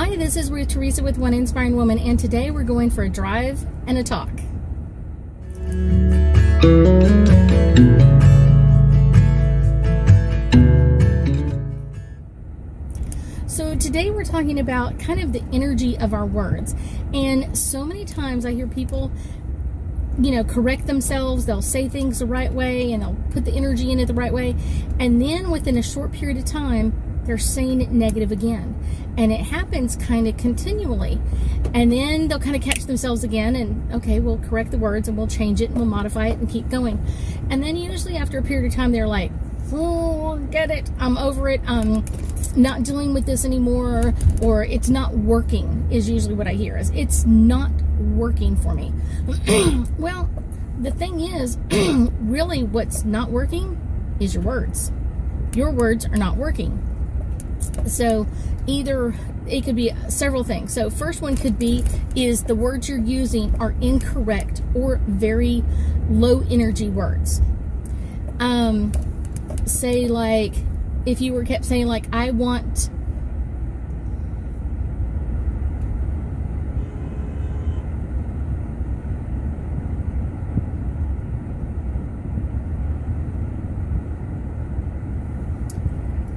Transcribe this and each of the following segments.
Hi, this is Ruth Theresa with One Inspiring Woman, and today we're going for a drive and a talk. So today we're talking about kind of the energy of our words. And so many times I hear people, correct themselves. They'll say things the right way and they'll put the energy in it the right way. And then within a short period of time, they're saying it negative again. And it happens kind of continually. And then they'll kind of catch themselves again and, okay, we'll correct the words and we'll change it and we'll modify it and keep going. And then usually after a period of time, they're like, oh, get it. I'm over it. I'm not dealing with this anymore. Or it's not working is usually what I hear is it's not working for me. Well, the thing is, really what's not working is your words. Your words are not working. So either it could be several things. So first one could be is the words you're using are incorrect or very low energy words. Say like if you were kept saying like I want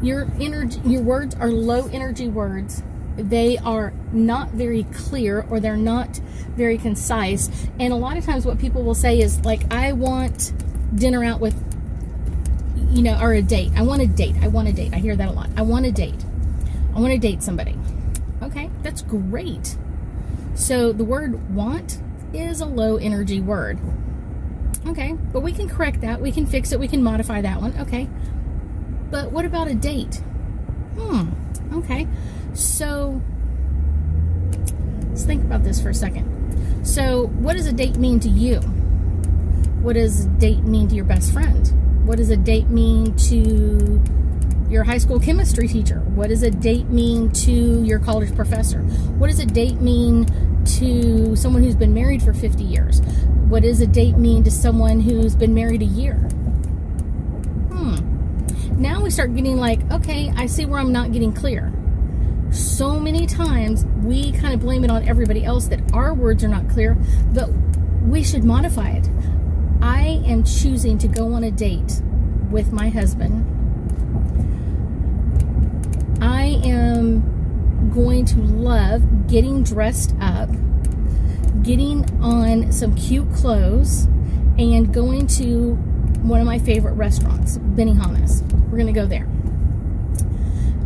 your words are low energy words. They are not very clear or they're not very concise. And a lot of times what people will say is like, I want dinner out with, or a date. I want a date. I hear that a lot. I want a date. I want to date somebody. Okay, that's great. So the word want is a low energy word. Okay, but we can correct that. We can fix it. We can modify that one. Okay. But what about a date? Okay. So let's think about this for a second. So what does a date mean to you? What does a date mean to your best friend? What does a date mean to your high school chemistry teacher? What does a date mean to your college professor? What does a date mean to someone who's been married for 50 years? What does a date mean to someone who's been married a year? Now we start getting like, okay, I see where I'm not getting clear. So many times we kind of blame it on everybody else that our words are not clear, but we should modify it. I am choosing to go on a date with my husband. I am going to love getting dressed up, getting on some cute clothes, and going to one of my favorite restaurants, Benihana's. We're going to go there.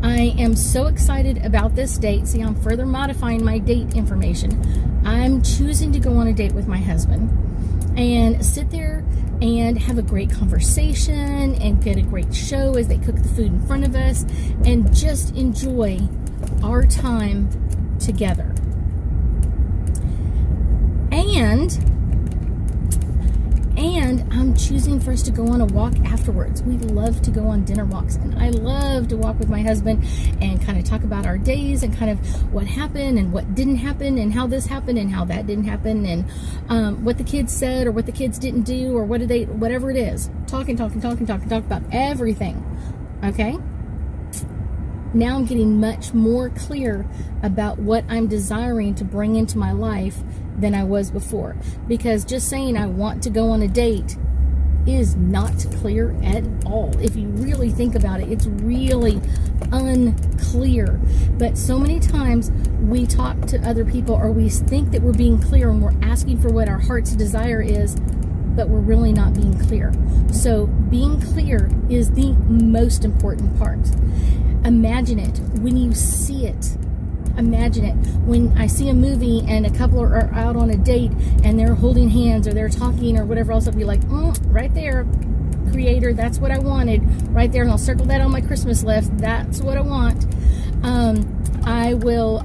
I am so excited about this date. See, I'm further modifying my date information. I'm choosing to go on a date with my husband and sit there and have a great conversation and get a great show as they cook the food in front of us and just enjoy our time together. And I'm choosing for us to go on a walk afterwards. We love to go on dinner walks. And I love to walk with my husband and kind of talk about our days and kind of what happened and what didn't happen and how this happened and how that didn't happen and what the kids said or what the kids didn't do or whatever it is. Talk about everything. Okay? Now I'm getting much more clear about what I'm desiring to bring into my life than I was before. Because just saying I want to go on a date is not clear at all. If you really think about it, it's really unclear. But so many times we talk to other people or we think that we're being clear and we're asking for what our heart's desire is, but we're really not being clear. So being clear is the most important part. Imagine it when you see it. Imagine it when I see a movie and a couple are out on a date and they're holding hands or they're talking or whatever else. I'll be like, right there, Creator, that's what I wanted. Right there, and I'll circle that on my Christmas list. That's what I want. I will,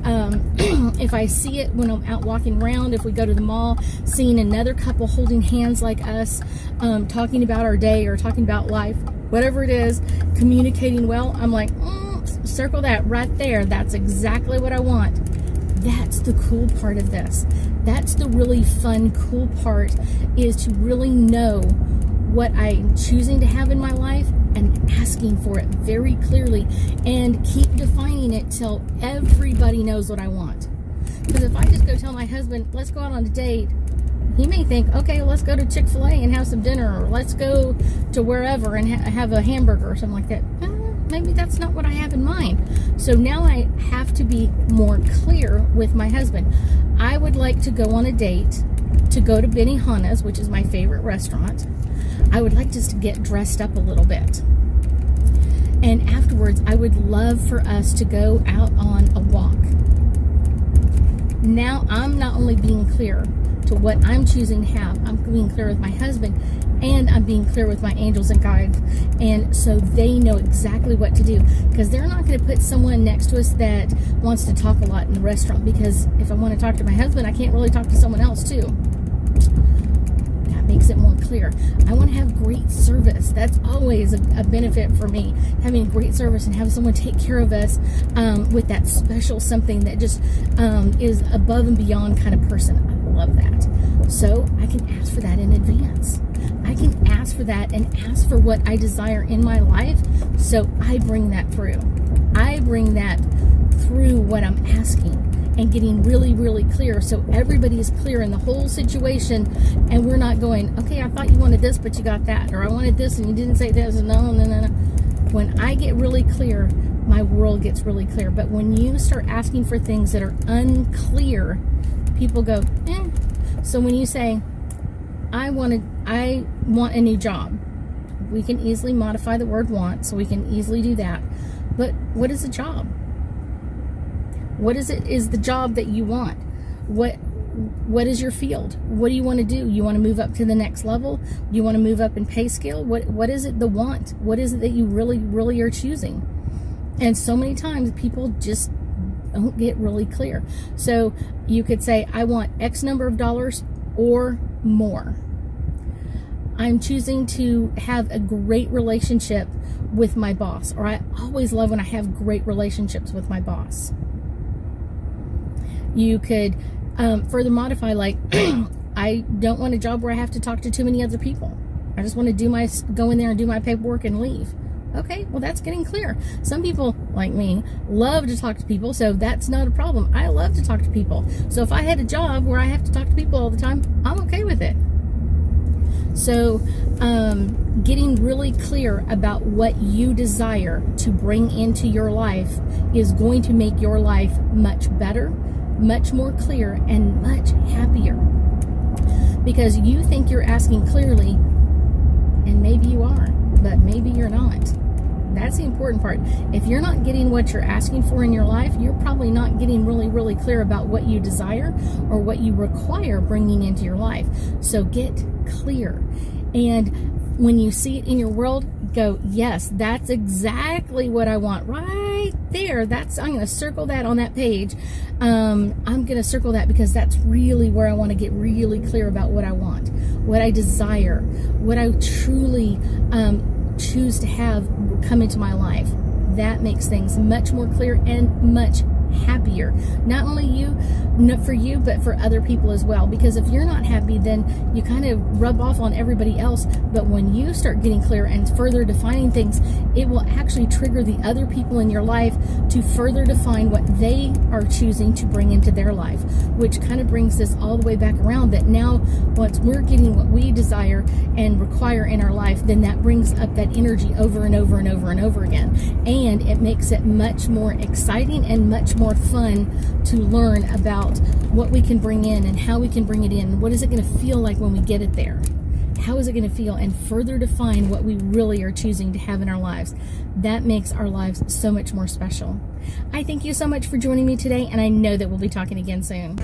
if I see it when I'm out walking around, if we go to the mall, seeing another couple holding hands like us, talking about our day or talking about life, whatever it is, communicating well, I'm like, circle that right there. That's exactly what I want. That's the cool part of this. That's the really fun, cool part, is to really know what I'm choosing to have in my life and asking for it very clearly, and keep defining it till everybody knows what I want. Because if I just go tell my husband, let's go out on a date, he may think, okay, let's go to Chick-fil-A and have some dinner, or let's go to wherever and have a hamburger or something like that. Maybe that's not what I have in mind. So now I have to be more clear with my husband. I would like to go on a date to go to Benihana's, which is my favorite restaurant. I would like just to get dressed up a little bit. And afterwards, I would love for us to go out on a walk. Now I'm not only being clear to what I'm choosing to have, I'm being clear with my husband, and I'm being clear with my angels and guides, and so they know exactly what to do, because they're not going to put someone next to us that wants to talk a lot in the restaurant, because if I want to talk to my husband, I can't really talk to someone else too. That makes it more clear. I want to have great service. That's always a benefit for me, having great service and having someone take care of us with that special something that just is above and beyond kind of person. I love that. So I can ask for that in advance. I can ask for that and ask for what I desire in my life, so I bring that through. I bring that through what I'm asking and getting really, really clear, so everybody is clear in the whole situation, and we're not going, okay, I thought you wanted this, but you got that, or I wanted this and you didn't say this, and no. When I get really clear, my world gets really clear. But when you start asking for things that are unclear, people go, eh. So when you say, I want a new job, we can easily modify the word want, so we can easily do that. But what is a job? What is the job that you want? What is your field? What do you want to do? You want to move up to the next level? Do you want to move up in pay scale? What is it the want? What is it that you really, really are choosing? And so many times people just don't get really clear. So you could say, I want X number of dollars or more. I'm choosing to have a great relationship with my boss, or I always love when I have great relationships with my boss. You could further modify, like, I don't want a job where I have to talk to too many other people. I just want to go in there and do my paperwork and leave. Okay, well, that's getting clear. Some people, like me, love to talk to people, so that's not a problem. I love to talk to people. So if I had a job where I have to talk to people all the time, I'm okay with it. So getting really clear about what you desire to bring into your life is going to make your life much better, much more clear, and much happier. Because you think you're asking clearly, and maybe you are, but maybe you're not. That's the important part. If you're not getting what you're asking for in your life, you're probably not getting really, really clear about what you desire or what you require bringing into your life. So get clear. And when you see it in your world, go, yes, that's exactly what I want right there. I'm going to circle that on that page. I'm going to circle that because that's really where I want to get really clear about what I want, what I desire, what I truly choose to have come into my life. That makes things much more clear and much happier. Not only for you, but for other people as well. Because if you're not happy, then you kind of rub off on everybody else. But when you start getting clear and further defining things, it will actually trigger the other people in your life to further define what they are choosing to bring into their life, which kind of brings this all the way back around, that now once we're getting what we desire and require in our life, then that brings up that energy over and over and over and over again. And it makes it much more exciting and much more fun to learn about what we can bring in and how we can bring it in. What is it going to feel like when we get it there? How is it going to feel? And further define what we really are choosing to have in our lives. That makes our lives so much more special. I thank you so much for joining me today, and I know that we'll be talking again soon.